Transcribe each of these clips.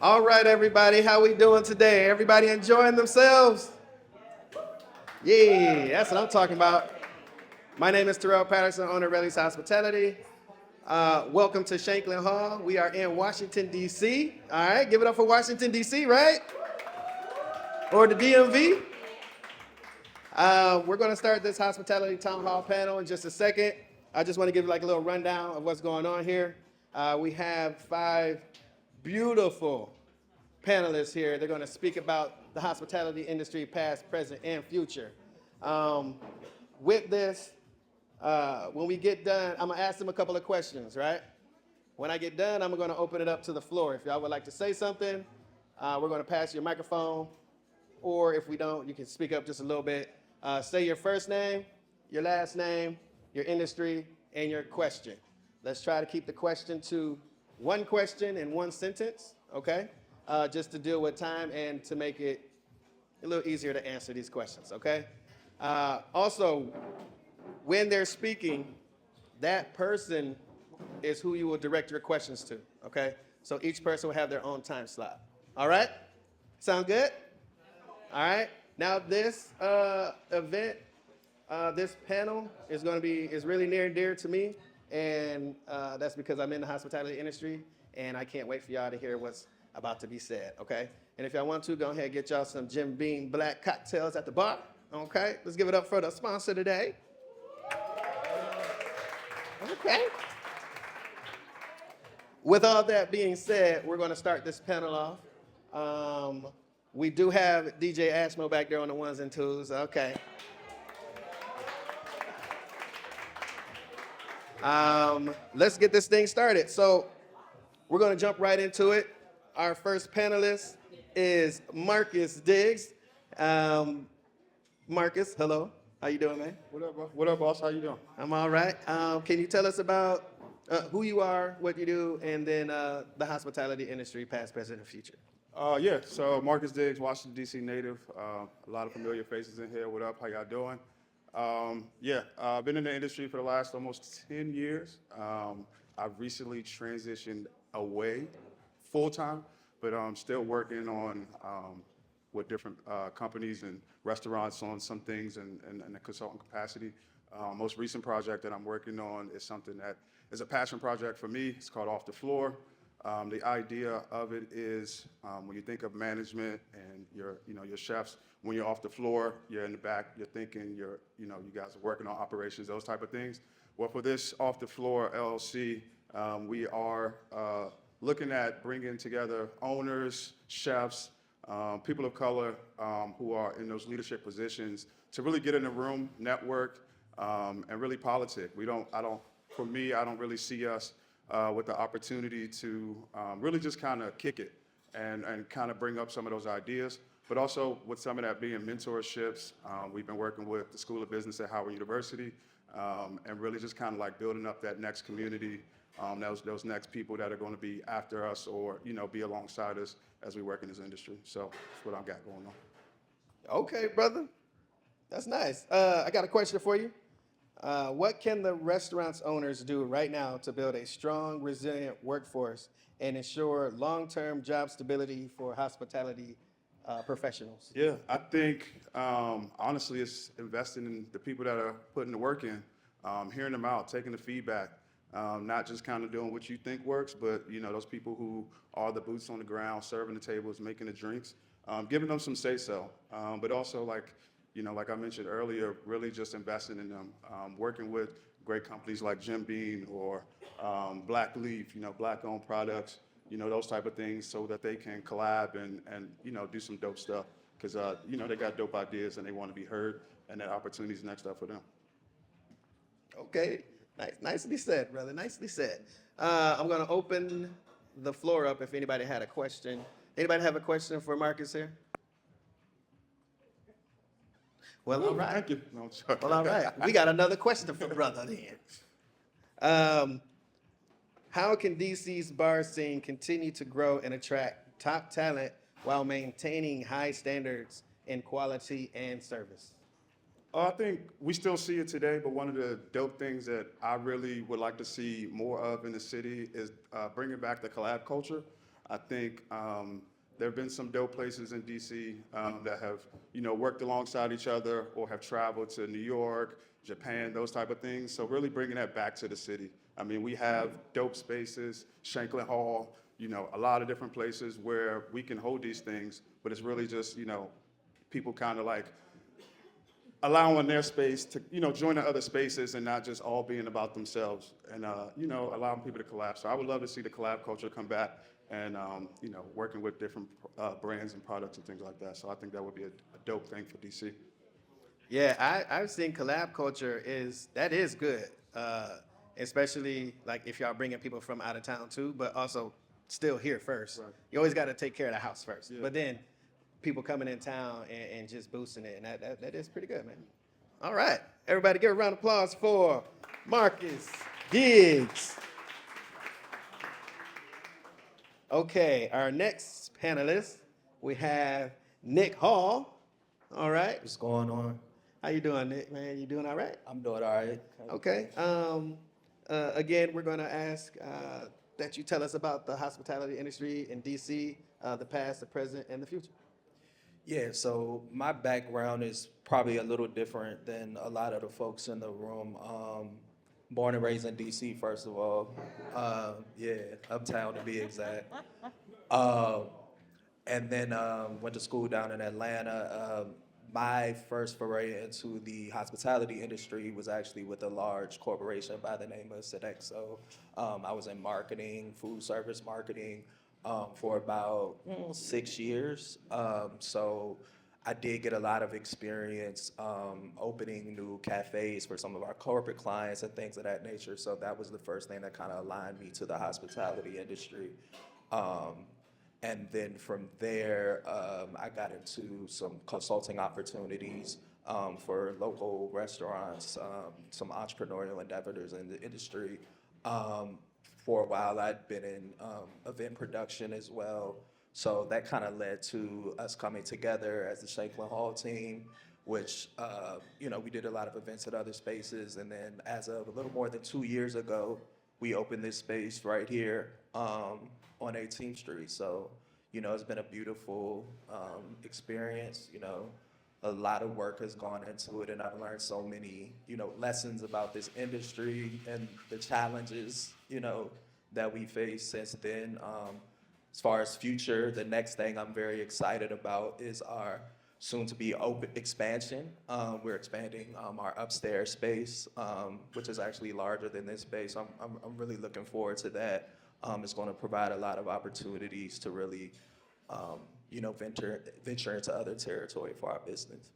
All right, everybody, how we doing today? Everybody enjoying themselves? Yeah, that's what I'm talking about. My name is Terrill Patterson, owner of Reese Hospitality. Welcome to Shanklin Hall. We are in Washington, D.C. All right, give it up for Washington, D.C., right? Or the DMV. We're going to start this hospitality town hall panel in just a second. I just want to give you like a little rundown of what's going on here. We have 5 beautiful panelists here. They're going to speak about the hospitality industry, past, present, and future. With this, when we get done, I'm going to ask them a couple of questions, right? When I get done, I'm going to open it up to the floor. If y'all would like to say something, we're going to pass you a microphone. Or if we don't, you can speak up just a little bit. Say your first name, your last name, your industry, and your question. Let's try to keep the question to one question in one sentence, okay? Just to deal with time and to make it a little easier to answer these questions, okay? Also, when they're speaking, that person is who you will direct your questions to, okay? So each person will have their own time slot. All right? Sound good? All right. Now this event, this panel is really near and dear to me, and that's because I'm in the hospitality industry, and I can't wait for y'all to hear what's about to be said. Okay. And if y'all want to, go ahead and get y'all some Jim Beam black cocktails at the bar. Okay. Let's give it up for the sponsor today. Okay. With all that being said, we're going to start this panel off. We do have DJ Ashmo back there on the ones and twos. Okay. Let's get this thing started. So we're going to jump right into it. Our first panelist is Marcus Diggs. Marcus, hello. How you doing, man? What up, bro? What up, boss? How you doing? I'm all right. Can you tell us about who you are, what you do, and then the hospitality industry, past, present, and future? Yeah, so Marcus Diggs, Washington, D.C. native. A lot of familiar faces in here. What up? How y'all doing? I've been in the industry for the last almost 10 years. I've recently transitioned away full-time, but I'm still working on with different companies and restaurants on some things in a consultant capacity. Most recent project that I'm working on is something that is a passion project for me. It's called Off the Floor. The idea of it is when you think of management and your chefs, when you're off the floor, you're in the back, you're thinking, you guys are working on operations, those type of things. Well, for this Off the Floor LLC, we are looking at bringing together owners, chefs, people of color who are in those leadership positions to really get in the room, network, and really politic. For me, I don't really see us with the opportunity to really just kind of kick it and kind of bring up some of those ideas, but also with some of that being mentorships. We've been working with the School of Business at Howard University and really just kind of like building up that next community, those next people that are going to be after us or, be alongside us as we work in this industry. So that's what I've got going on. Okay, brother. That's nice. I got a question for you. What can the restaurant's owners do right now to build a strong, resilient workforce and ensure long-term job stability for hospitality professionals? Yeah, I think honestly, it's investing in the people that are putting the work in, hearing them out, taking the feedback, not just kind of doing what you think works, but those people who are the boots on the ground, serving the tables, making the drinks, giving them some say-so, but also like I mentioned earlier, really just investing in them, working with great companies like Jim Beam or Black Leaf, Black-owned products, those type of things so that they can collab and do some dope stuff because, they got dope ideas and they want to be heard and that opportunity is next up for them. Okay, nicely said, brother, nicely said. I'm going to open the floor up if anybody had a question. Anybody have a question for Marcus here? Well, all right. Thank you. No, sorry. Well, all right. We got another question for brother then. How can DC's bar scene continue to grow and attract top talent while maintaining high standards in quality and service? I think we still see it today, but one of the dope things that I really would like to see more of in the city is bringing back the collab culture. I think there have been some dope places in DC that have, worked alongside each other or have traveled to New York, Japan, those type of things. So really bringing that back to the city. I mean, we have dope spaces, Shanklin Hall, a lot of different places where we can hold these things, but it's really just, people kind of like allowing their space to, join the other spaces and not just all being about themselves and, allowing people to collab. So I would love to see the collab culture come back and, working with different brands and products and things like that. So I think that would be a dope thing for DC. Yeah, I've seen collab culture that is good, especially like if y'all bringing people from out of town too, but also still here first. Right. You always got to take care of the house first, Yeah. but then people coming in town and just boosting it, and that is pretty good, man. All right, everybody, give a round of applause for Marcus Diggs. Okay, our next panelist, we have Nick Hall. All right, What's going on? how you doing, Nick? Man, you doing all right? I'm doing all right. Okay. Again, we're going to ask that you tell us about the hospitality industry in DC, the past, the present, and the future. Yeah, so my background is probably a little different than a lot of the folks in the room. Born and raised in DC, first of all. Yeah, uptown to be exact. And then went to school down in Atlanta. My first foray into the hospitality industry was actually with a large corporation by the name of Sodexo. I was in marketing, food service marketing, for about 6 years. So I did get a lot of experience opening new cafes for some of our corporate clients and things of that nature. So that was the first thing that kind of aligned me to the hospitality industry. And then from there, I got into some consulting opportunities for local restaurants, some entrepreneurial endeavors in the industry. For a while, I'd been in event production as well. So that kind of led to us coming together as the Shanklin Hall team, which, we did a lot of events at other spaces. And then as of a little more than 2 years ago, we opened this space right here on 18th Street. So, it's been a beautiful experience. A lot of work has gone into it, and I've learned so many, lessons about this industry and the challenges, that we face since then. As far as future, the next thing I'm very excited about is our soon-to-be open expansion. We're expanding our upstairs space, which is actually larger than this space. I'm really looking forward to that. It's going to provide a lot of opportunities to really, venture into other territory for our business.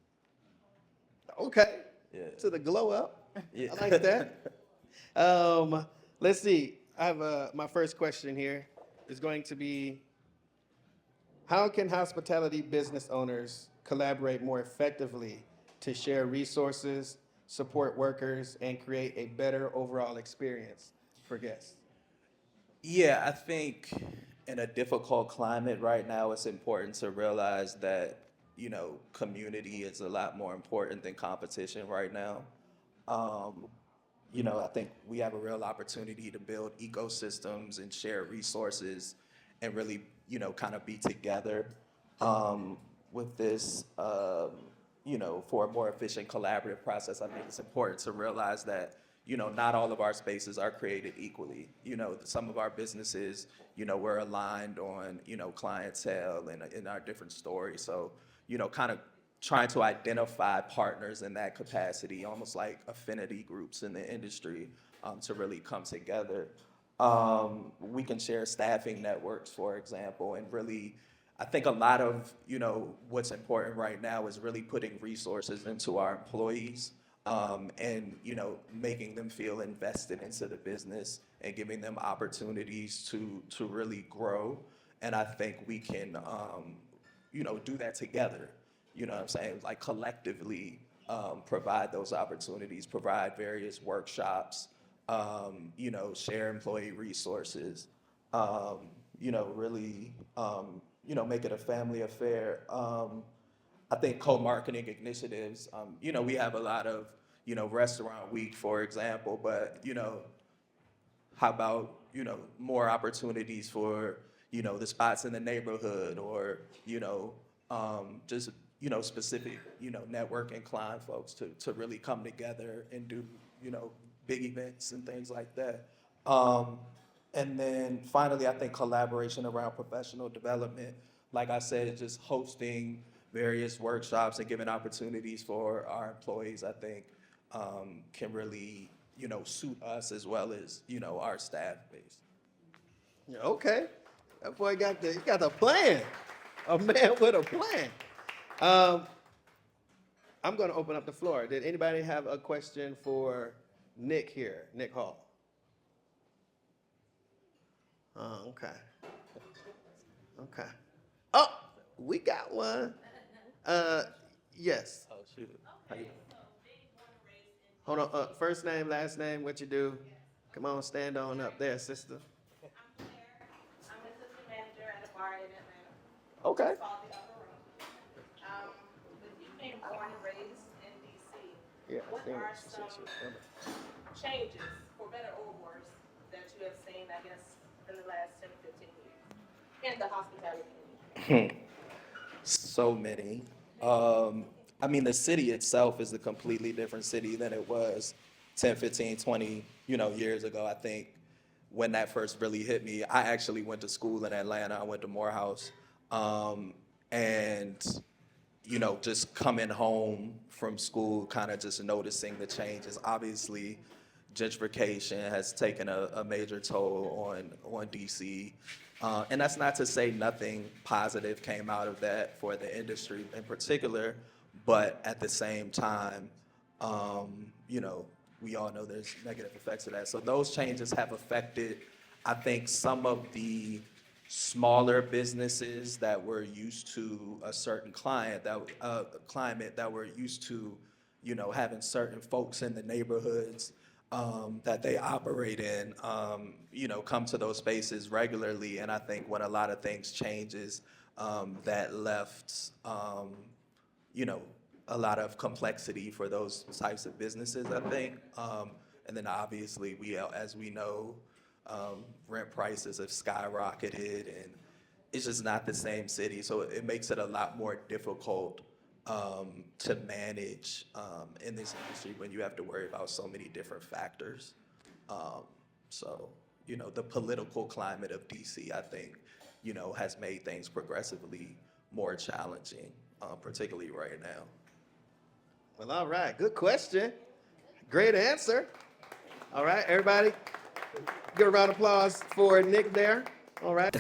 Okay. Yeah. To the glow up. Yeah. I like that. Let's see. I have my first question here is going to be, how can hospitality business owners collaborate more effectively to share resources, support workers, and create a better overall experience for guests? Yeah, I think in a difficult climate right now, it's important to realize that, community is a lot more important than competition right now. I think we have a real opportunity to build ecosystems and share resources and really, kind of be together with this, for a more efficient collaborative process. I think it's important to realize that, not all of our spaces are created equally. Some of our businesses, we're aligned on, clientele and in our different stories. So, kind of trying to identify partners in that capacity, almost like affinity groups in the industry, to really come together. We can share staffing networks, for example, and really, I think a lot of, what's important right now is really putting resources into our employees. And making them feel invested into the business and giving them opportunities to really grow. And I think we can do that together. What I'm saying? Like collectively provide those opportunities, provide various workshops, share employee resources, really make it a family affair. I think co-marketing initiatives, we have a lot of, Restaurant Week, for example, but, how about, more opportunities for, the spots in the neighborhood, or, just, specific, networking client folks to really come together and do, big events and things like that. And then finally, I think collaboration around professional development. Like I said, just hosting various workshops and giving opportunities for our employees, I think, can really, suit us as well as, our staff base. Yeah, okay. That boy got the plan. A man with a plan. I'm going to open up the floor. Did anybody have a question for Nick here? Nick Hall. Oh, okay. Okay. Oh, we got one. Yes. Oh, shoot. How you doing? Hold on. First name, last name, what you do? Come on, stand on up there, sister. I'm Claire. I'm assistant manager at a bar in Atlanta. Okay. It's called the Upper Room. With you being born and raised in DC, Yeah. what are some changes, for better or worse, that you have seen, I guess, in the last 10 to 15 years in the hospitality industry? So many. The city itself is a completely different city than it was 10, 15, 20, years ago. I think when that first really hit me, I actually went to school in Atlanta. I went to Morehouse. Just coming home from school, kind of just noticing the changes. Obviously, gentrification has taken a major toll on DC. And that's not to say nothing positive came out of that for the industry in particular, but at the same time, we all know there's negative effects of that. So those changes have affected, I think, some of the smaller businesses that were used to a certain climate that were used to, having certain folks in the neighborhoods that they operate in, come to those spaces regularly. And I think when a lot of things changes, that left, a lot of complexity for those types of businesses, I think. And then obviously, as we know, rent prices have skyrocketed, and it's just not the same city. So it makes it a lot more difficult to manage in this industry when you have to worry about so many different factors. The political climate of DC, I think, has made things progressively more challenging, particularly right now. Well, all right. Good question. Great answer. All right, everybody. Give a round of applause for Nick there. All right.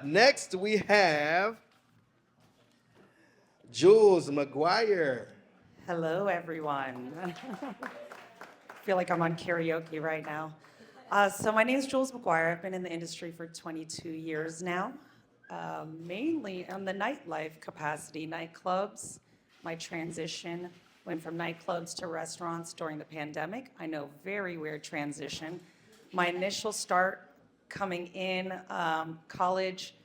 Next, we have Jules McGuire. Hello, everyone. feel like I'm on karaoke right now. So my name is Jules McGuire. I've been in the industry for 22 years now, mainly on the nightlife capacity, nightclubs. My transition went from nightclubs to restaurants during the pandemic. I know, very weird transition. My initial start coming in college,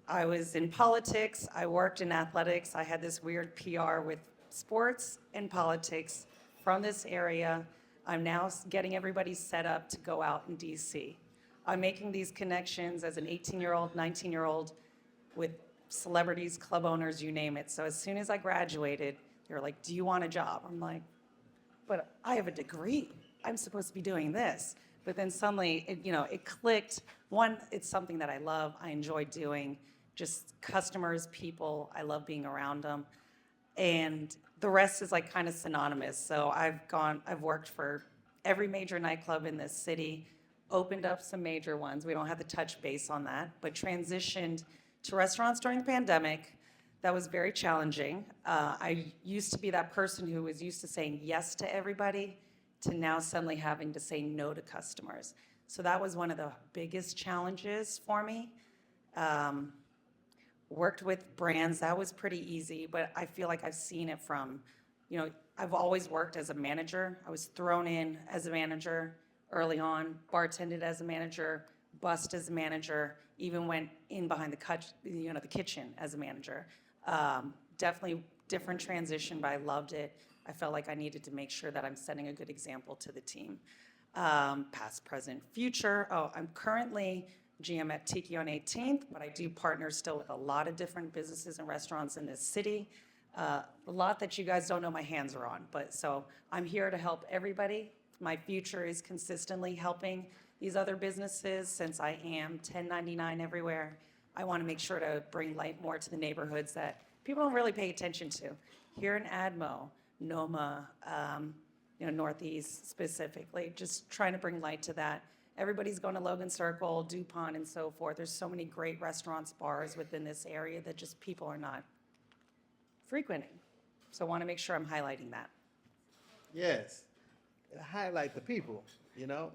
I was in politics, I worked in athletics, I had this weird PR with sports and politics from this area. I'm now getting everybody set up to go out in DC. I'm making these connections as an 18-year-old, 19-year-old with celebrities, club owners, you name it. So as soon as I graduated, they were like, do you want a job? I'm like, but I have a degree. I'm supposed to be doing this. But then suddenly, it clicked. One, it's something that I love, I enjoy doing. Just customers, people, I love being around them. And the rest is like kind of synonymous. So I've worked for every major nightclub in this city, opened up some major ones. We don't have to touch base on that, but transitioned to restaurants during the pandemic. That was very challenging. I used to be that person who was used to saying yes to everybody, to now suddenly having to say no to customers. So that was one of the biggest challenges for me. Worked with brands, that was pretty easy, but I feel like I've seen it from, I've always worked as a manager. I was thrown in as a manager early on, bartended as a manager, bussed as a manager, even went in behind the kitchen as a manager. Definitely different transition, but I loved it. I felt like I needed to make sure that I'm setting a good example to the team. Past, present, future. I'm currently GM at Tiki on 18th, but I do partner still with a lot of different businesses and restaurants in this city. A lot that you guys don't know my hands are on, but so I'm here to help everybody. My future is consistently helping these other businesses since I am 1099 everywhere. I want to make sure to bring light more to the neighborhoods that people don't really pay attention to. Here in Admo, Noma, Northeast specifically, just trying to bring light to that. Everybody's going to Logan Circle, DuPont, and so forth. There's so many great restaurants, bars within this area that just people are not frequenting. So I want to make sure I'm highlighting that. Yes. Highlight the people,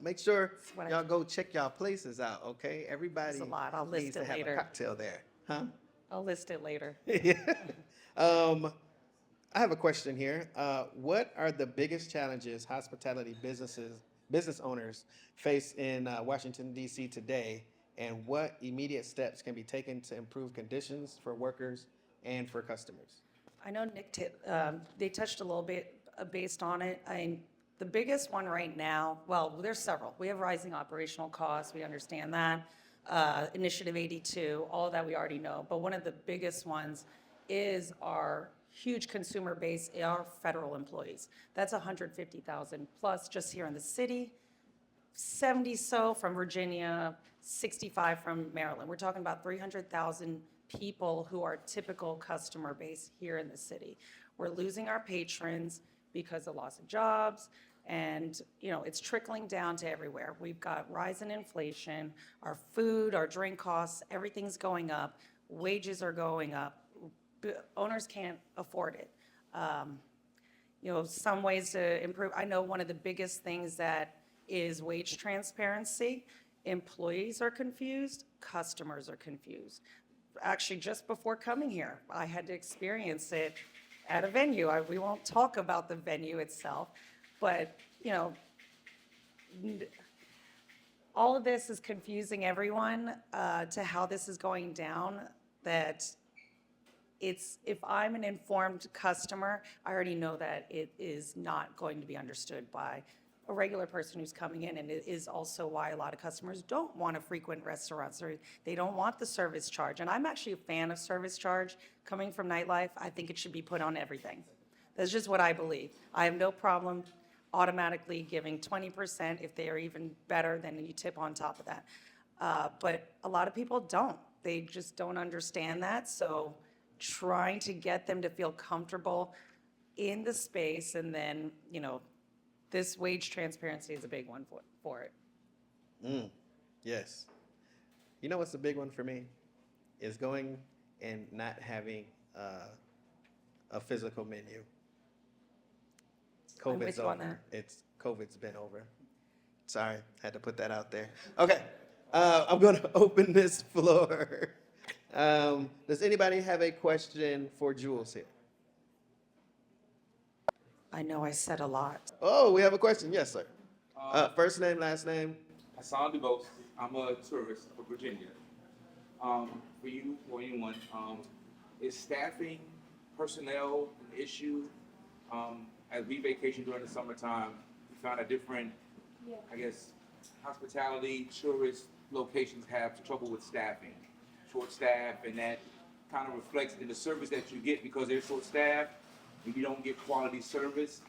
Make sure what I y'all do. go check y'all places out, okay? Everybody There's a lot. I'll list needs it to have later. a cocktail there. Huh? I'll list it later. Yeah. I have a question here. What are the biggest challenges hospitality business owners face in Washington, D.C. today, and what immediate steps can be taken to improve conditions for workers and for customers? I know Nick, they touched a little bit based on it. The biggest one right now, well, there's several. We have rising operational costs, we understand that. Initiative 82, all of that we already know. But one of the biggest ones is our huge consumer base, our federal employees. That's 150,000 plus just here in the city, 70 so from Virginia, 65 from Maryland. We're talking about 300,000 people who are typical customer base here in the city. We're losing our patrons because of loss of jobs, and it's trickling down to everywhere. We've got rise in inflation, our food, our drink costs, everything's going up, wages are going up. Owners can't afford it. Some ways to improve. I know one of the biggest things that is wage transparency. Employees are confused, customers are confused. Actually, just before coming here, I had to experience it at a venue. We won't talk about the venue itself, but all of this is confusing everyone to how this is going down. That if I'm an informed customer, I already know that it is not going to be understood by a regular person who's coming in, and it is also why a lot of customers don't want to frequent restaurants, or they don't want the service charge. And I'm actually a fan of service charge. Coming from Nightlife, I think it should be put on everything. That's just what I believe. I have no problem automatically giving 20% if they are even better, then you tip on top of that. But a lot of people don't. They just don't understand that. So trying to get them to feel comfortable in the space, and then, this wage transparency is a big one for it. Yes. You know what's the big one for me? Is going and not having a physical menu. I'm with COVID's you on over. that. COVID's been over. Sorry, had to put that out there. Okay, I'm gonna open this floor. Does anybody have a question for Jules here? I know I said a lot. Oh, we have a question. Yes, sir. First name, last name. Hassan DeVos. I'm a tourist from Virginia. For you, for anyone, is staffing, personnel an issue? As we vacation during the summertime, we found a different, I guess, hospitality, tourist locations have trouble with staffing, short staff, and that kind of reflects in the service that you get because they're short staffed. If you don't get quality service,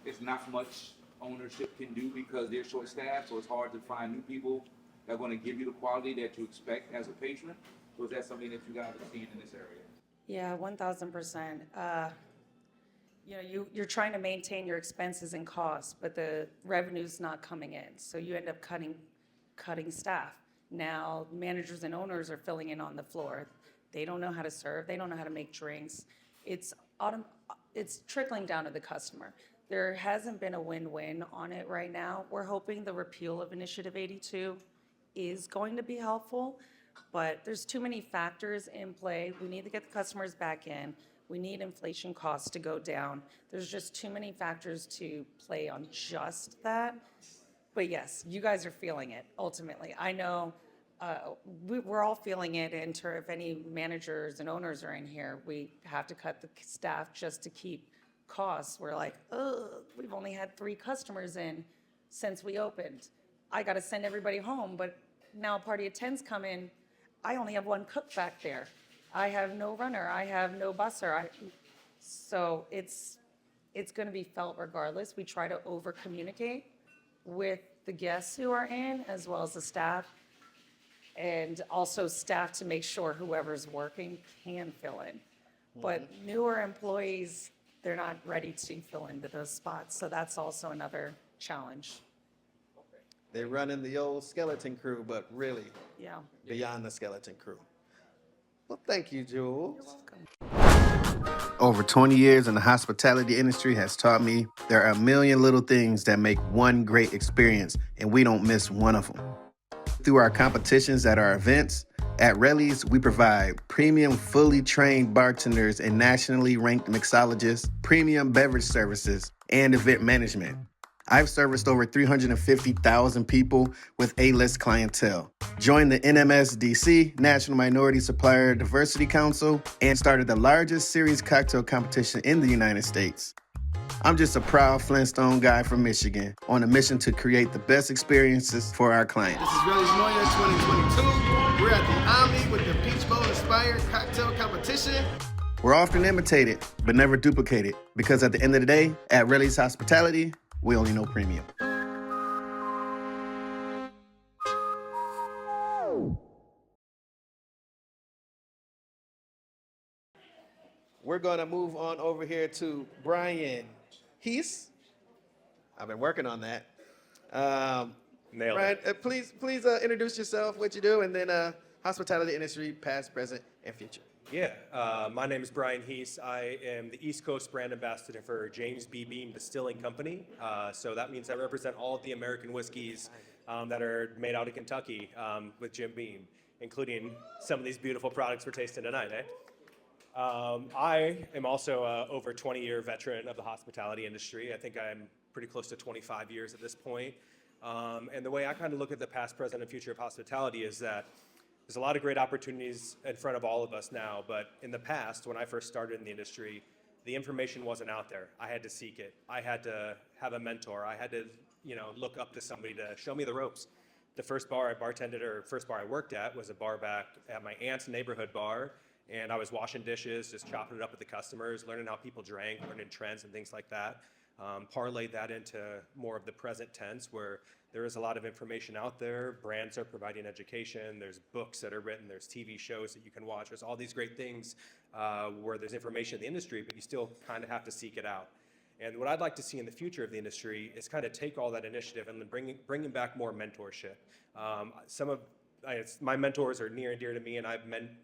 it's not much ownership can do because they're short staffed, so it's hard to find new people that are going to give you the quality that you expect as a patron. So is that something that you guys are seeing in this area? Yeah, 1,000%. You're trying to maintain your expenses and costs, but the revenue's not coming in, so you end up cutting staff. Now, managers and owners are filling in on the floor. They don't know how to serve. They don't know how to make drinks. It's trickling down to the customer. There hasn't been a win-win on it right now. We're hoping the repeal of Initiative 82 is going to be helpful, but there's too many factors in play. We need to get the customers back in. We need inflation costs to go down. There's just too many factors to play on just that. But yes, you guys are feeling it ultimately. I know we're all feeling it. And if any managers and owners are in here, we have to cut the staff just to keep costs. We're like, ugh, we've only had 3 customers in since we opened. I got to send everybody home, but now a party of 10's come in. I only have 1 cook back there. I have no runner. I have no busser. So it's going to be felt regardless. We try to over communicate with the guests who are in as well as the staff, and also staff to make sure whoever's working can fill in. But newer employees, they're not ready to fill into those spots. So that's also another challenge. They're running the old skeleton crew, but really Yeah. beyond the skeleton crew. Well, thank you, Jules. You're welcome. Over 20 years in the hospitality industry has taught me there are a million little things that make one great experience, and we don't miss one of them. Through our competitions at our events, at Relly's, we provide premium, fully trained bartenders and nationally ranked mixologists, premium beverage services, and event management. I've serviced over 350,000 people with A-list clientele, joined the NMSDC, National Minority Supplier Diversity Council, and started the largest series cocktail competition in the United States. I'm just a proud Flintstone guy from Michigan on a mission to create the best experiences for our clients. This is Relly's New Year 2022. We're at the Omni with the Peach Bowl Inspired Cocktail Competition. We're often imitated, but never duplicated, because at the end of the day, at Relly's Hospitality, we only know premium. We're gonna move on over here to Brian Heese. I've been working on that. Nailed Brian, it. please introduce yourself, what you do, and then hospitality industry, past, present, and future. Yeah, my name is Brian Heese. I am the East Coast brand ambassador for James B. Beam Distilling Company. So that means I represent all of the American whiskeys that are made out of Kentucky with Jim Beam, including some of these beautiful products we're tasting tonight, eh? I am also a over 20-year veteran of the hospitality industry. I think I'm pretty close to 25 years at this point. And the way I kind of look at the past, present, and future of hospitality is that there's a lot of great opportunities in front of all of us now, but in the past, when I first started in the industry, the information wasn't out there. I had to seek it. I had to have a mentor. I had to, look up to somebody to show me the ropes. The first bar I bartended, or first bar I worked at, was a bar back at my aunt's neighborhood bar, and I was washing dishes, just chopping it up with the customers, learning how people drank, learning trends and things like that. Parlayed that into more of the present tense, where there is a lot of information out there. Brands are providing education. There's books that are written. There's TV shows that you can watch. There's all these great things where there's information in the industry, but you still kind of have to seek it out. And what I'd like to see in the future of the industry is kind of take all that initiative and then bringing back more mentorship. My mentors are near and dear to me, and I've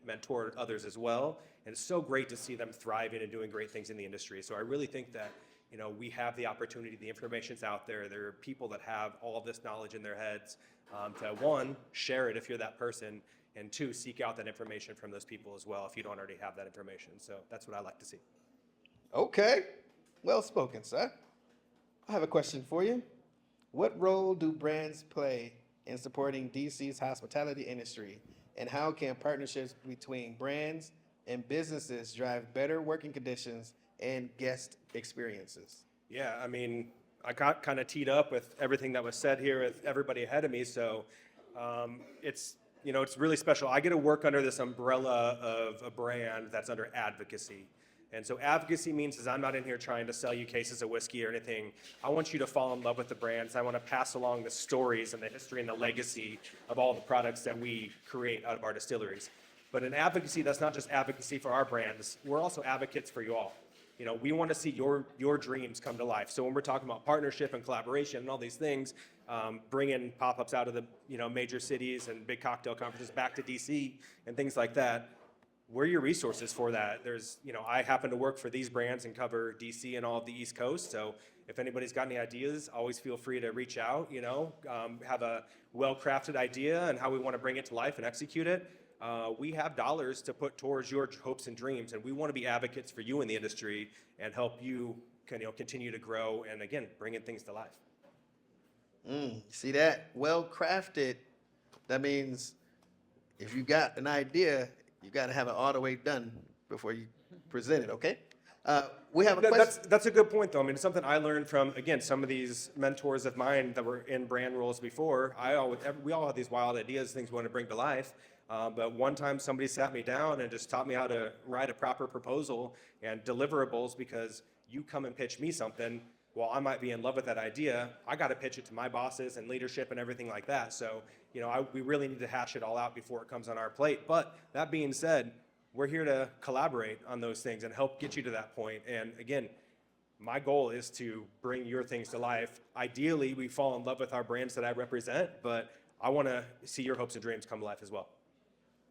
mentored others as well. And it's so great to see them thriving and doing great things in the industry. So I really think that we have the opportunity, the information's out there. There are people that have all of this knowledge in their heads to, one, share it if you're that person, and two, seek out that information from those people as well if you don't already have that information. So that's what I like to see. Okay. Well spoken, sir. I have a question for you. What role do brands play in supporting DC's hospitality industry, and how can partnerships between brands and businesses drive better working conditions and guest experiences? Yeah, I mean, I got kind of teed up with everything that was said here with everybody ahead of me, so it's really special. I get to work under this umbrella of a brand that's under advocacy. And so advocacy means is I'm not in here trying to sell you cases of whiskey or anything. I want you to fall in love with the brands. I want to pass along the stories and the history and the legacy of all the products that we create out of our distilleries. But in advocacy, that's not just advocacy for our brands. We're also advocates for you all. We want to see your dreams come to life. So when we're talking about partnership and collaboration and all these things, bringing pop-ups out of the major cities and big cocktail conferences back to DC and things like that, we're your resources for that. I happen to work for these brands and cover DC and all of the East Coast. So if anybody's got any ideas, always feel free to reach out, have a well-crafted idea and how we want to bring it to life and execute it. We have dollars to put towards your hopes and dreams, and we want to be advocates for you in the industry and help you continue to grow and, again, bringing things to life. See that? Well-crafted. That means if you got an idea, you got to have it all the way done before you present it, okay? We have a question. That's a good point, though. I mean, it's something I learned from, again, some of these mentors of mine that were in brand roles before. We all have these wild ideas, things we want to bring to life. But one time somebody sat me down and just taught me how to write a proper proposal and deliverables, because you come and pitch me something, while I might be in love with that idea, I got to pitch it to my bosses and leadership and everything like that. So, we really need to hash it all out before it comes on our plate. But that being said, we're here to collaborate on those things and help get you to that point. And again, my goal is to bring your things to life. Ideally, we fall in love with our brands that I represent, but I want to see your hopes and dreams come to life as well.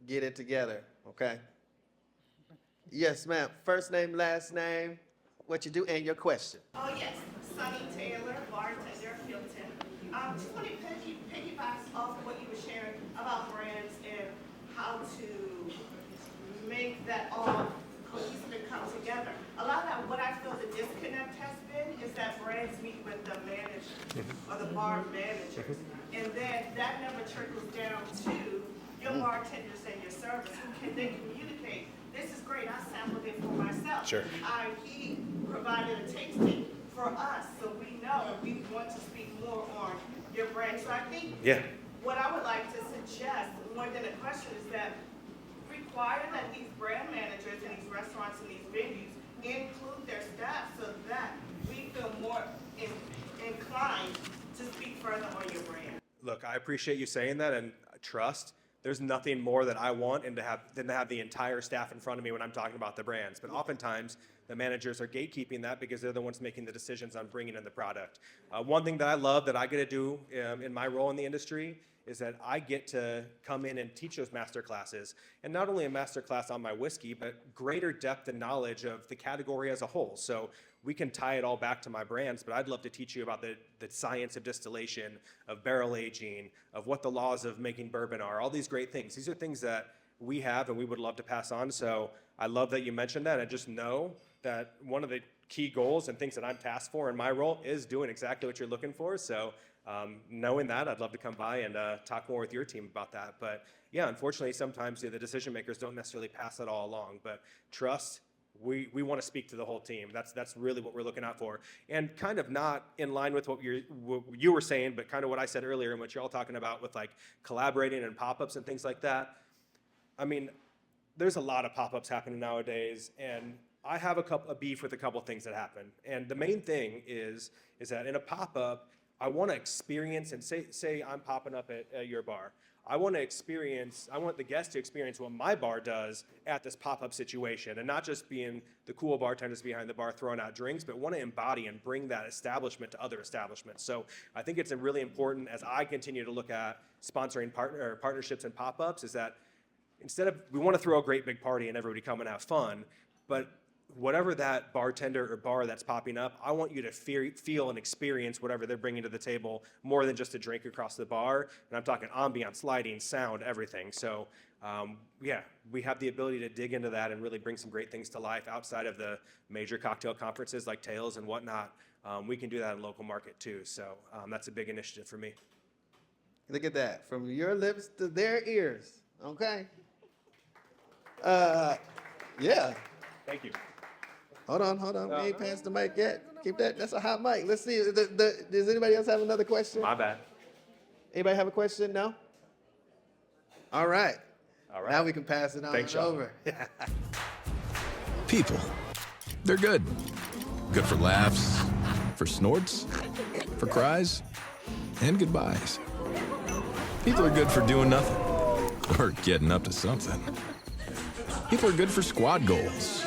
Get it together, okay? Yes, ma'am. First name, last name, what you do, and your question. Oh, yes. Sunny Taylor, bartender, Hilton. Just want to piggyback off of what you were sharing about brands and how to make that all cohesive and come together. A lot of that, what I feel the disconnect has been is that brands meet with the manager or the bar managers. And then that never trickles down to your bartenders and your servers who can then communicate. This is great. I sampled it for myself. Sure. He provided a tasting for us, so we know we want to speak more on your brand. So I think what I would like to suggest, more than a question, is that require that these brand managers in these restaurants and these venues include their staff so that we feel more inclined to speak further on your brand. Look, I appreciate you saying that, and trust. There's nothing more that I want than to have the entire staff in front of me when I'm talking about the brands. But oftentimes, the managers are gatekeeping that because they're the ones making the decisions on bringing in the product. One thing that I love that I get to do in my role in the industry is that I get to come in and teach those master classes. And not only a master class on my whiskey, but greater depth and knowledge of the category as a whole. So we can tie it all back to my brands, but I'd love to teach you about the science of distillation, of barrel aging, of what the laws of making bourbon are, all these great things. These are things that we have and we would love to pass on. So I love that you mentioned that. And just know that one of the key goals and things that I'm tasked for in my role is doing exactly what you're looking for. So knowing that, I'd love to come by and talk more with your team about that. But yeah, unfortunately, sometimes the decision makers don't necessarily pass it all along. But trust, we want to speak to the whole team. That's really what we're looking out for. And kind of not in line with what you were saying, but kind of what I said earlier and what you're all talking about with like collaborating and pop-ups and things like that. I mean, there's a lot of pop-ups happening nowadays, and I have a beef with a couple of things that happen. And the main thing is that in a pop-up, I want to experience, and say I'm popping up at your bar. I want the guest to experience what my bar does at this pop-up situation, and not just being the cool bartenders behind the bar throwing out drinks, but want to embody and bring that establishment to other establishments. So I think it's really important as I continue to look at sponsoring partnerships and pop-ups is that we want to throw a great big party and everybody come and have fun, but whatever that bartender or bar that's popping up, I want you to feel and experience whatever they're bringing to the table more than just a drink across the bar. And I'm talking ambiance, lighting, sound, everything. So yeah, we have the ability to dig into that and really bring some great things to life outside of the major cocktail conferences like Terrill and whatnot. We can do that in local market too. So that's a big initiative for me. Look at that. From your lips to their ears. Okay. Yeah. Thank you. Hold on. We ain't passed the mic yet. Keep that. That's a hot mic. Let's see. Does anybody else have another question? My bad. Anybody have a question? No? All right. All right. Now we can pass it on Thanks, y'all. over. People. They're good. Good for laughs, for snorts, for cries, and goodbyes. People are good for doing nothing or getting up to something. People are good for squad goals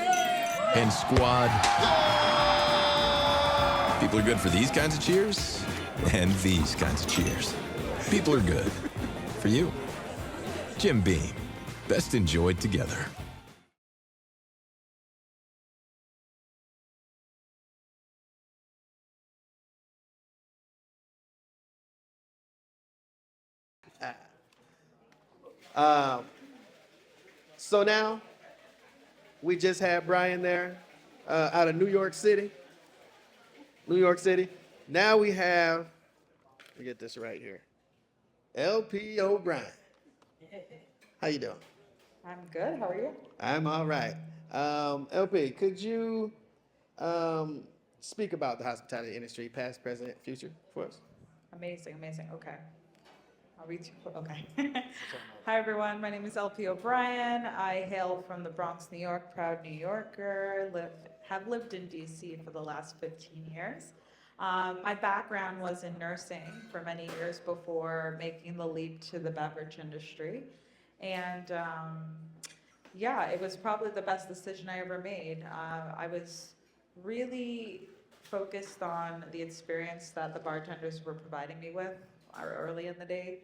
and squad. People are good for these kinds of cheers and these kinds of cheers. People are good for you. Jim Beam, best enjoyed together. So now, we just had Brian there out of New York City. Now we have, let me get this right here, LP O'Brien. How you doing? I'm good. How are you? I'm all right. LP, could you speak about the hospitality industry, past, present, future, for us? Amazing. Okay. I'll read you. Okay. Hi, everyone. My name is LP O'Brien. I hail from the Bronx, New York, proud New Yorker. Have lived in DC for the last 15 years. My background was in nursing for many years before making the leap to the beverage industry. And yeah, it was probably the best decision I ever made. I was really focused on the experience that the bartenders were providing me with early in the day,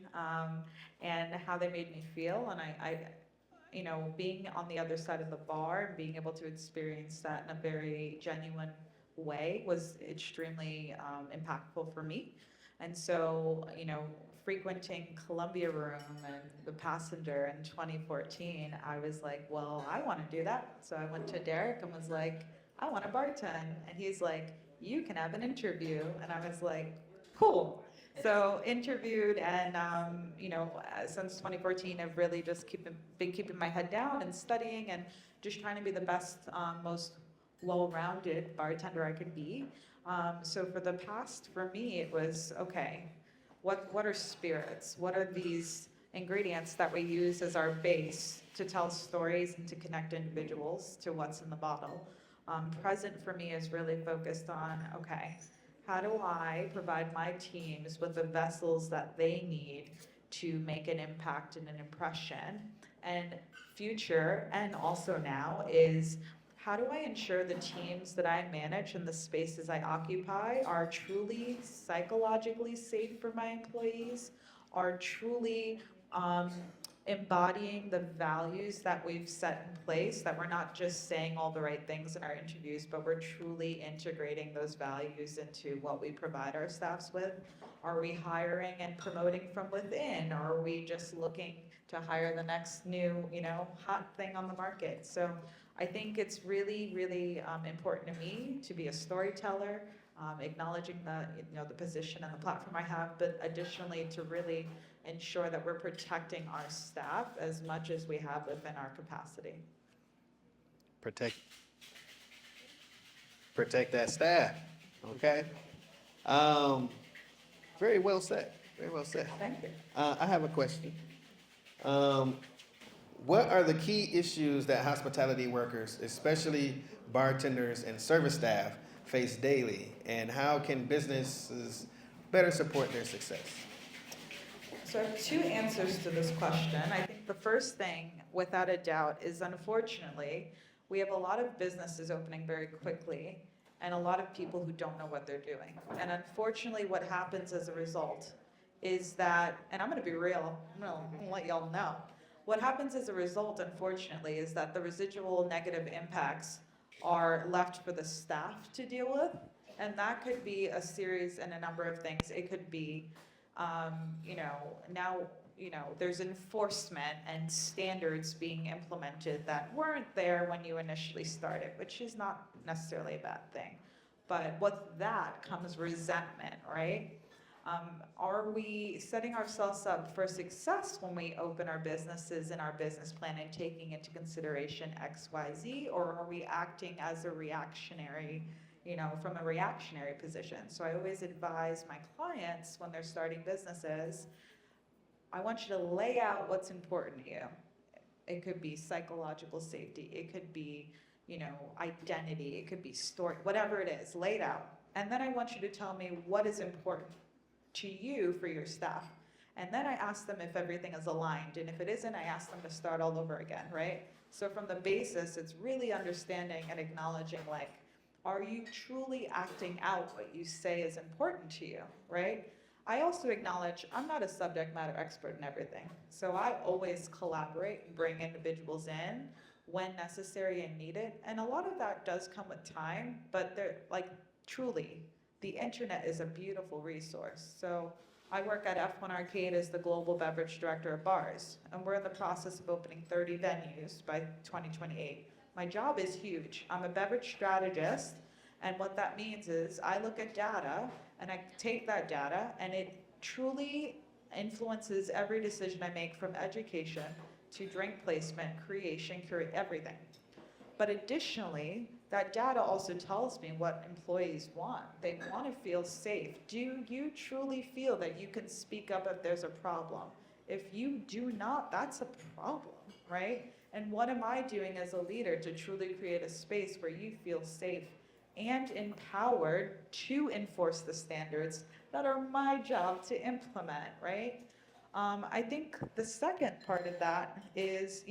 and how they made me feel. And I, you know, being on the other side of the bar and being able to experience that in a very genuine way was extremely impactful for me. And so, you know, frequenting Columbia Room and the Passenger in 2014, I was like, well, I want to do that. So I went to Derek and was like, I want to bartend. And he's like, you can have an interview. And I was like, cool. So interviewed, and you know, since 2014, I've really just been keeping my head down and studying and just trying to be the best, most well-rounded bartender I could be. So for the past, for me, it was, okay, what are spirits? What are these ingredients that we use as our base to tell stories and to connect individuals to what's in the bottle? Present for me is really focused on, okay, how do I provide my teams with the vessels that they need to make an impact and an impression? And future, and also now, is how do I ensure the teams that I manage and the spaces I occupy are truly psychologically safe for my employees, are truly embodying the values that we've set in place, that we're not just saying all the right things in our interviews, but we're truly integrating those values into what we provide our staffs with? Are we hiring and promoting from within? Or are we just looking to hire the next new, you know, hot thing on the market? So I think it's really, really important to me to be a storyteller, acknowledging the, you know, the position and the platform I have, but additionally to really ensure that we're protecting our staff as much as we have within our capacity. Protect that staff, okay? Very well said, very well said. Thank you. I have a question. What are the key issues that hospitality workers, especially bartenders and service staff, face daily, and how can businesses better support their success? So I have two answers to this question. I think the first thing, without a doubt, is unfortunately, we have a lot of businesses opening very quickly and a lot of people who don't know what they're doing. And unfortunately, what happens as a result is that, and I'm gonna be real, I'm gonna let y'all know, what happens as a result, unfortunately, is that the residual negative impacts are left for the staff to deal with. And that could be a series and a number of things. It could be, now, there's enforcement and standards being implemented that weren't there when you initially started, which is not necessarily a bad thing. But with that comes resentment, right? Are we setting ourselves up for success when we open our businesses and our business plan and taking into consideration X, Y, Z, or are we acting as a reactionary, from a reactionary position? So I always advise my clients when they're starting businesses, I want you to lay out what's important to you. It could be psychological safety, it could be, identity, it could be story, whatever it is, lay it out. And then I want you to tell me what is important to you for your staff. And then I ask them if everything is aligned. And if it isn't, I ask them to start all over again, right? So from the basis, it's really understanding and acknowledging, like, are you truly acting out what you say is important to you, right? I also acknowledge I'm not a subject matter expert in everything. So I always collaborate and bring individuals in when necessary and needed. And a lot of that does come with time, but they're like, truly, the internet is a beautiful resource. So I work at F1 Arcade as the Global Beverage Director of Bars, and we're in the process of opening 30 venues by 2028. My job is huge. I'm a beverage strategist, and what that means is I look at data, and I take that data, and it truly influences every decision I make, from education to drink placement, creation, curate, everything. But additionally, that data also tells me what employees want. They want to feel safe. Do you truly feel that you can speak up if there's a problem? If you do not, that's a problem, right? And what am I doing as a leader to truly create a space where you feel safe and empowered to enforce the standards that are my job to implement, right? I think the second part of that is,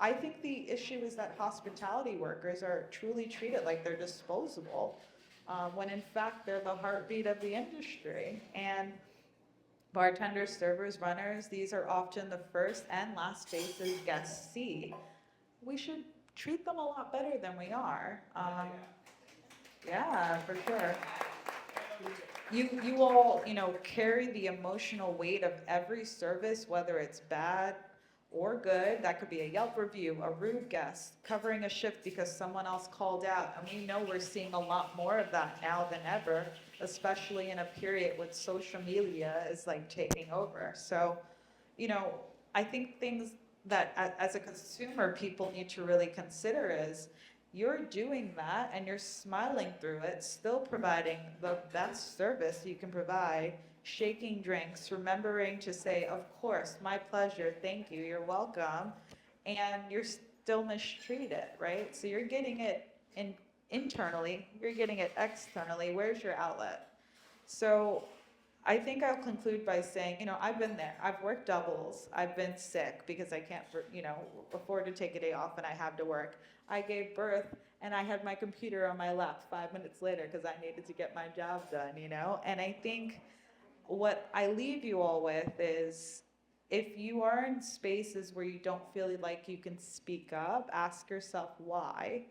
I think the issue is that hospitality workers are truly treated like they're disposable, when in fact they're the heartbeat of the industry. And bartenders, servers, runners, these are often the first and last faces guests see. We should treat them a lot better than we are. Yeah, for sure. You all, carry the emotional weight of every service, whether it's bad or good. That could be a Yelp review, a rude guest, covering a shift because someone else called out. And we know we're seeing a lot more of that now than ever, especially in a period when social media is like taking over. So, I think things that as a consumer people need to really consider is, you're doing that and you're smiling through it, still providing the best service you can provide, shaking drinks, remembering to say, of course, my pleasure, thank you, you're welcome, and you're still mistreated, right? So you're getting it internally, you're getting it externally. Where's your outlet? So I think I'll conclude by saying, I've been there. I've worked doubles. I've been sick because I can't, afford to take a day off and I have to work. I gave birth and I had my computer on my lap 5 minutes later because I needed to get my job done, And I think what I leave you all with is, if you are in spaces where you don't feel like you can speak up, ask yourself why.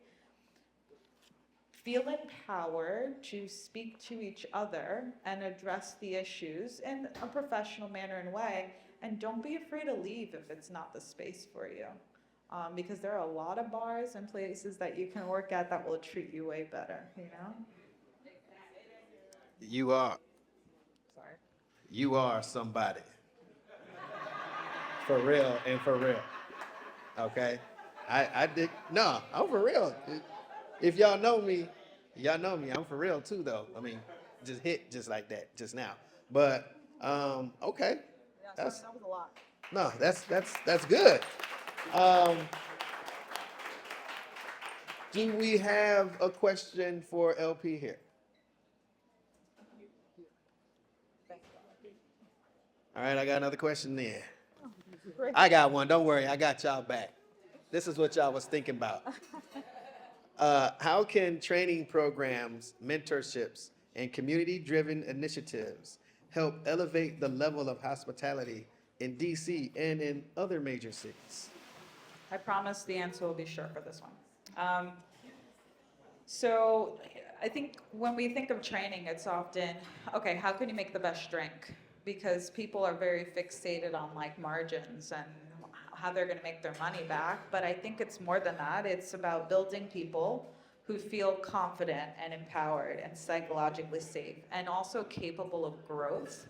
Feel empowered to speak to each other and address the issues in a professional manner and way. And don't be afraid to leave if it's not the space for you. Because there are a lot of bars and places that you can work at that will treat you way better, You are. Sorry. You are somebody. For real and for real. Okay? I'm for real. If y'all know me, I'm for real too, though. I mean, just hit just like that just now. But, okay. Yeah, that was a lot. No, that's good. Do we have a question for LP here? All right, I got another question then. I got one. Don't worry, I got y'all back. This is what y'all was thinking about. How can training programs, mentorships, and community-driven initiatives help elevate the level of hospitality in DC and in other major cities? I promise the answer will be short for this one. So I think when we think of training, it's often, okay, how can you make the best drink? Because people are very fixated on like margins and how they're going to make their money back. But I think it's more than that. It's about building people who feel confident and empowered and psychologically safe and also capable of growth.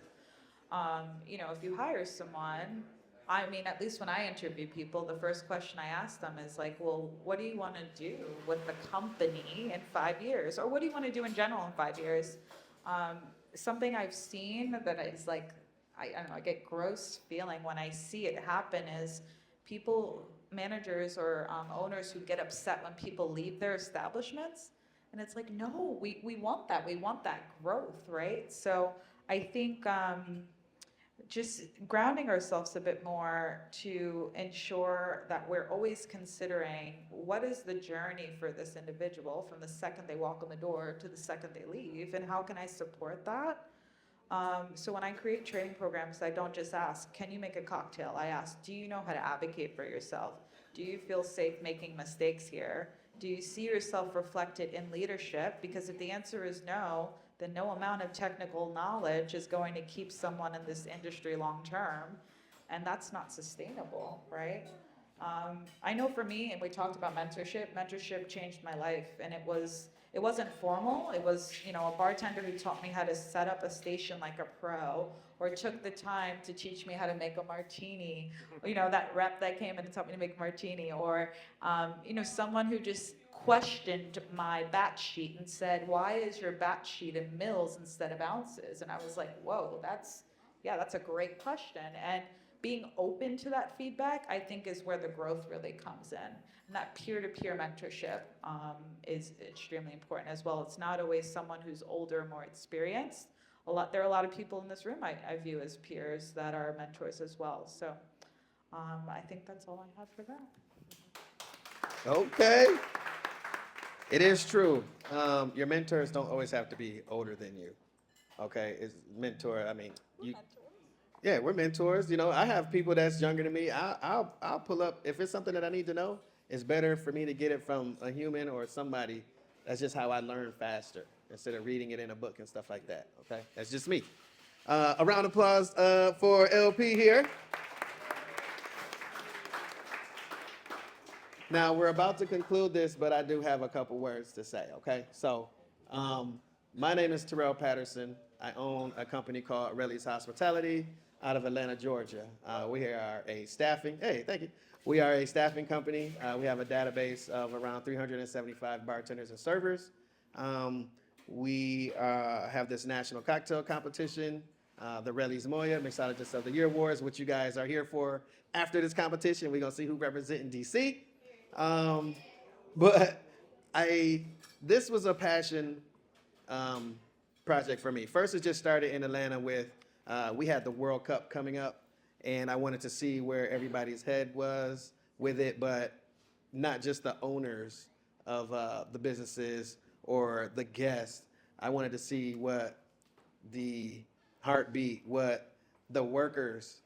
If you hire someone, I mean, at least when I interview people, the first question I ask them is like, well, what do you want to do with the company in 5 years? Or what do you want to do in general in 5 years? Something I've seen that is like, I don't know, I get gross feeling when I see it happen is people, managers or owners who get upset when people leave their establishments. And it's like, no, we want that. We want that growth, right? So I think just grounding ourselves a bit more to ensure that we're always considering what is the journey for this individual from the second they walk in the door to the second they leave, and how can I support that? So when I create training programs, I don't just ask, can you make a cocktail? I ask, do you know how to advocate for yourself? Do you feel safe making mistakes here? Do you see yourself reflected in leadership? Because if the answer is no, then no amount of technical knowledge is going to keep someone in this industry long term, and that's not sustainable, right? I know for me, and we talked about mentorship changed my life, and it wasn't formal. It was, a bartender who taught me how to set up a station like a pro, or took the time to teach me how to make a martini. That rep that came in and taught me to make a martini, or, someone who just questioned my batch sheet and said, why is your batch sheet in mils instead of ounces? And I was like, whoa, that's a great question. And being open to that feedback, I think, is where the growth really comes in. And that peer-to-peer mentorship is extremely important as well. It's not always someone who's older, more experienced. There are a lot of people in this room I view as peers that are mentors as well. So I think that's all I have for that. Okay. It is true. Your mentors don't always have to be older than you. Okay, it's mentor. I mean, yeah, we're mentors. I have people that's younger than me. I'll pull up if it's something that I need to know. It's better for me to get it from a human or somebody. That's just how I learn faster instead of reading it in a book and stuff like that. Okay, that's just me. A round of applause for LP here. Now, we're about to conclude this, but I do have a couple words to say, okay? So, my name is Terrill Patterson. I own a company called Reese Hospitality out of Atlanta, Georgia. We are a staffing, thank you. We are a staffing company. We have a database of around 375 bartenders and servers. We have this national cocktail competition, the Relis Moya Mixologist of the Year Awards, which you guys are here for. After this competition, we're gonna see who representing DC. But this was a passion project for me. First, it just started in Atlanta with, we had the World Cup coming up, and I wanted to see where everybody's head was with it, but not just the owners of the businesses or the guests. I wanted to see what the heartbeat, what the workers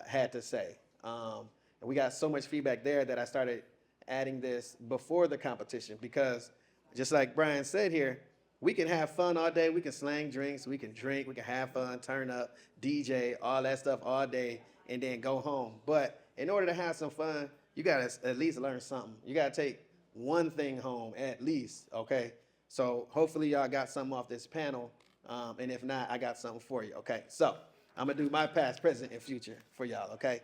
had to say. And we got so much feedback there that I started adding this before the competition, because just like Brian said here, we can have fun all day. We can slang drinks. We can drink. We can have fun, turn up, DJ, all that stuff all day, and then go home. But in order to have some fun, you got to at least learn something. You got to take one thing home at least, okay? So hopefully y'all got something off this panel. And if not, I got something for you, okay? So I'm going to do my past, present, and future for y'all, okay?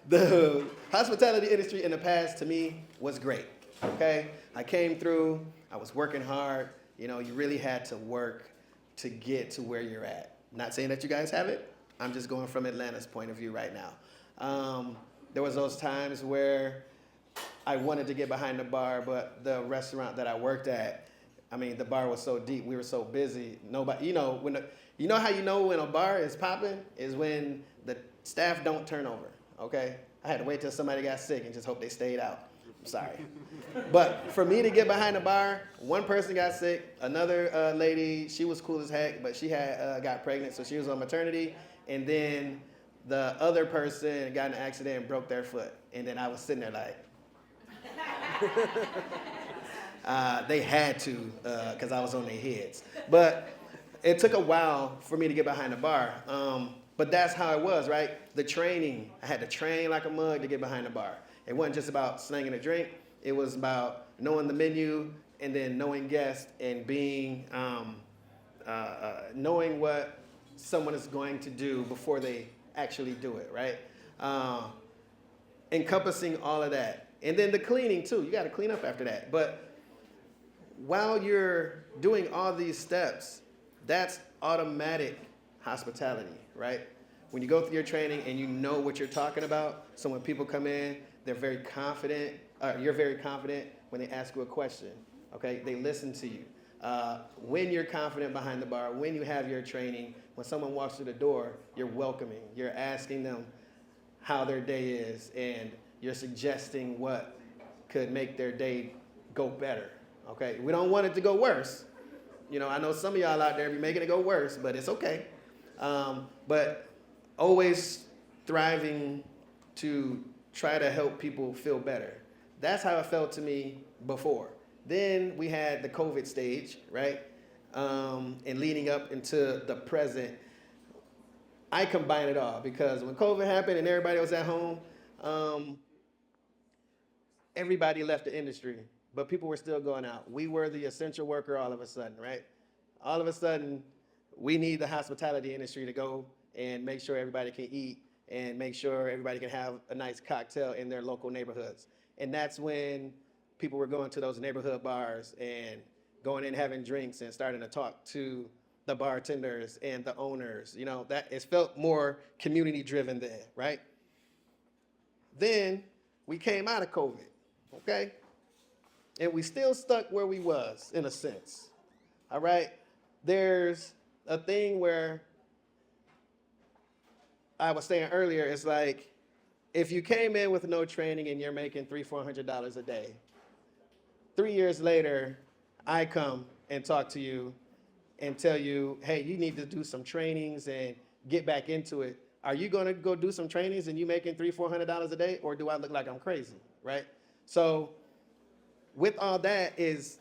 The hospitality industry in the past, to me, was great, okay? I came through, I was working hard. You really had to work to get to where you're at. Not saying that you guys have it. I'm just going from Atlanta's point of view right now. There was those times where I wanted to get behind the bar, but the restaurant that I worked at, I mean, the bar was so deep, we were so busy. Nobody, how you know when a bar is popping is when the staff don't turn over, okay? I had to wait till somebody got sick and just hope they stayed out. I'm sorry. But for me to get behind the bar, one person got sick, another lady, she was cool as heck, but she had got pregnant, so she was on maternity, and then the other person got in an accident and broke their foot. And then I was sitting there like, They had to, because I was on their heads. But it took a while for me to get behind the bar. But that's how it was, right? The training, I had to train like a mug to get behind the bar. It wasn't just about slinging a drink. It was about knowing the menu and then knowing guests and being, knowing what someone is going to do before they actually do it, right? Encompassing all of that. And then the cleaning too. You got to clean up after that. But while you're doing all these steps, that's automatic hospitality, right? When you go through your training and you know what you're talking about, so when people come in, they're very confident, you're very confident when they ask you a question, okay? They listen to you. When you're confident behind the bar, when you have your training, when someone walks through the door, you're welcoming. You're asking them how their day is, and you're suggesting what could make their day go better, okay? We don't want it to go worse. You know, I know some of y'all out there be making it go worse, but it's okay. But always thriving to try to help people feel better. That's how it felt to me before. Then we had the COVID stage, right? And leading up into the present, I combine it all because when COVID happened and everybody was at home, everybody left the industry, but people were still going out. We were the essential worker all of a sudden, right? All of a sudden, we need the hospitality industry to go and make sure everybody can eat and make sure everybody can have a nice cocktail in their local neighborhoods. And that's when people were going to those neighborhood bars and going in having drinks and starting to talk to the bartenders and the owners. You know, that it felt more community driven then, right? Then we came out of COVID, okay? And we still stuck where we was in a sense, all right? There's a thing where I was saying earlier, it's like, if you came in with no training and you're making $300-400 a day, 3 years later, I come and talk to you and tell you, hey, you need to do some trainings and get back into it. Are you gonna go do some trainings and you making $300-400 a day, or do I look like I'm crazy, right? So with all that is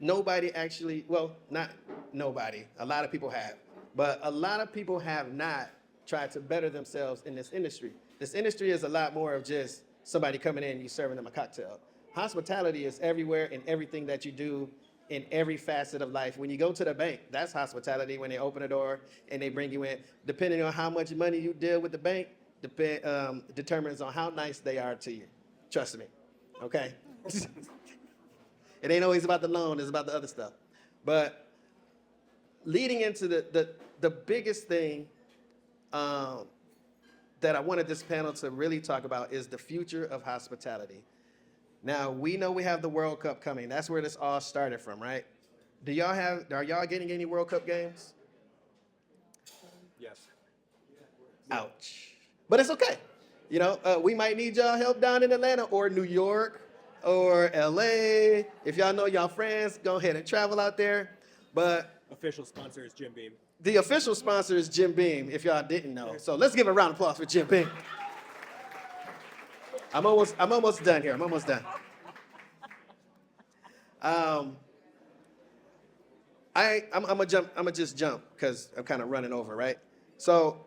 nobody actually, well, not nobody, a lot of people have, but a lot of people have not tried to better themselves in this industry. This industry is a lot more of just somebody coming in and you serving them a cocktail. Hospitality is everywhere in everything that you do in every facet of life. When you go to the bank, that's hospitality when they open the door and they bring you in. Depending on how much money you deal with the bank, determines on how nice they are to you. Trust me, okay? It ain't always about the loan, it's about the other stuff. But leading into the biggest thing that I wanted this panel to really talk about is the future of hospitality. Now, we know we have the World Cup coming. That's where this all started from, right? Are y'all getting any World Cup games? Yes. Ouch. But it's okay. You know, we might need y'all help down in Atlanta or New York or LA. If y'all know y'all friends, go ahead and travel out there. But Official sponsor is Jim Beam. the official sponsor is Jim Beam, if y'all didn't know. So let's give a round of applause for Jim Beam. I'm almost done here. I'm almost done. I'm gonna just jump because I'm kind of running over, right? So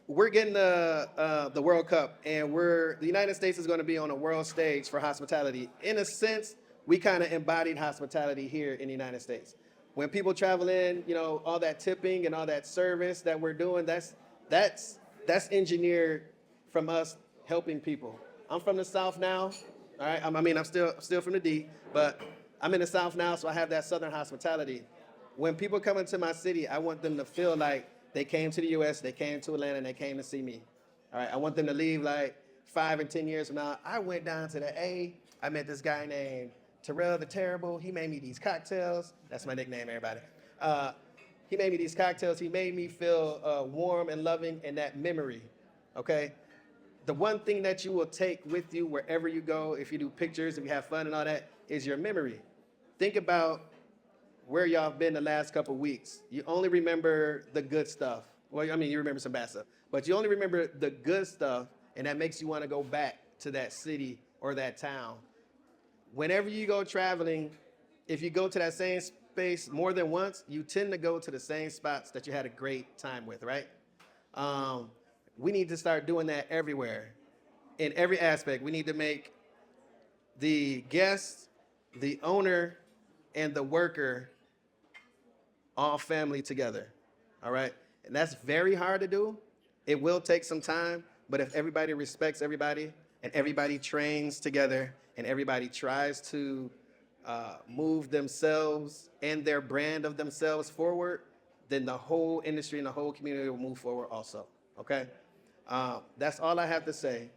we're getting the World Cup, and the United States is going to be on a world stage for hospitality. In a sense, we kind of embodied hospitality here in the United States. When people travel in, you know, all that tipping and all that service that we're doing, that's engineered from us helping people. I'm from the South now, all right? I'm still from the D, but I'm in the South now, so I have that Southern hospitality. When people come into my city, I want them to feel like they came to the U.S., they came to Atlanta, and they came to see me. All right, I want them to leave like 5 and 10 years from now. I went down to the A. I met this guy named Terrill the Terrible. He made me these cocktails. That's my nickname, everybody. He made me these cocktails. He made me feel warm and loving, and that memory, okay? The one thing that you will take with you wherever you go, if you do pictures, if you have fun and all that, is your memory. Think about where y'all been the last couple weeks. You only remember the good stuff. Well, I mean, you remember some bad stuff, but you only remember the good stuff, and that makes you want to go back to that city or that town. Whenever you go traveling, if you go to that same space more than once, you tend to go to the same spots that you had a great time with, right? We need to start doing that everywhere, in every aspect. We need to make the guest, the owner, and the worker all family together, all right? And that's very hard to do. It will take some time, but if everybody respects everybody and everybody trains together and everybody tries to move themselves and their brand of themselves forward, then the whole industry and the whole community will move forward also, okay? That's all I have to say.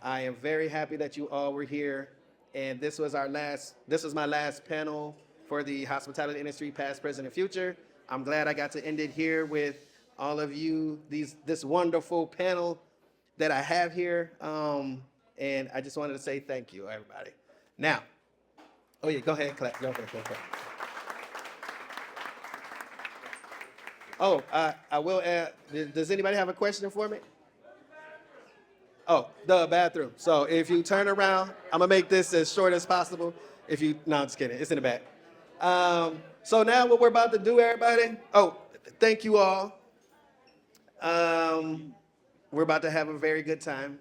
I am very happy that you all were here, and this was my last panel for the hospitality industry, past, present, and future. I'm glad I got to end it here with all of you, this wonderful panel that I have here, and I just wanted to say thank you, everybody. Now, oh yeah, go ahead, clap. Go ahead. Oh, I will add, does anybody have a question for me? Oh, the bathroom. So if you turn around, I'm gonna make this as short as possible. No, I'm just kidding, it's in the back. So now what we're about to do, everybody, thank you all. We're about to have a very good time.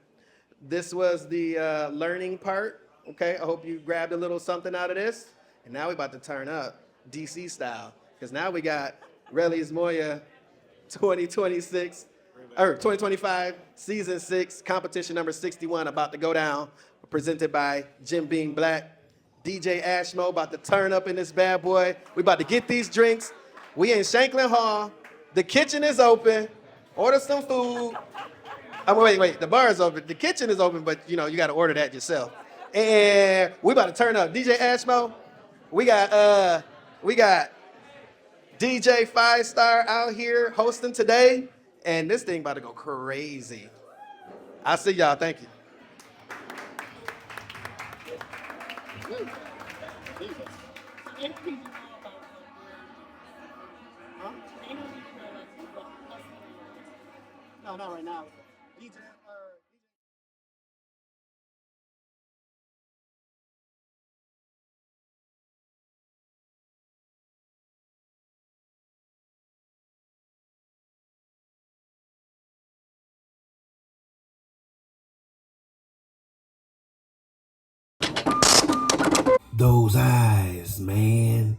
This was the learning part, okay? I hope you grabbed a little something out of this. And now we're about to turn up DC style, because now we got Relly's Moya 2025, season 6, competition number 61 about to go down, presented by Jim Beam Black. DJ Ashmo about to turn up in this bad boy. We about to get these drinks. We in Shanklin Hall. The kitchen is open. Order some food. Wait, the bar is open. The kitchen is open, but you got to order that yourself. And we about to turn up. DJ Ashmo, we got DJ 5-Star out here hosting today, and this thing about to go crazy. I'll see y'all. Thank you. No, not right now. Those eyes, man.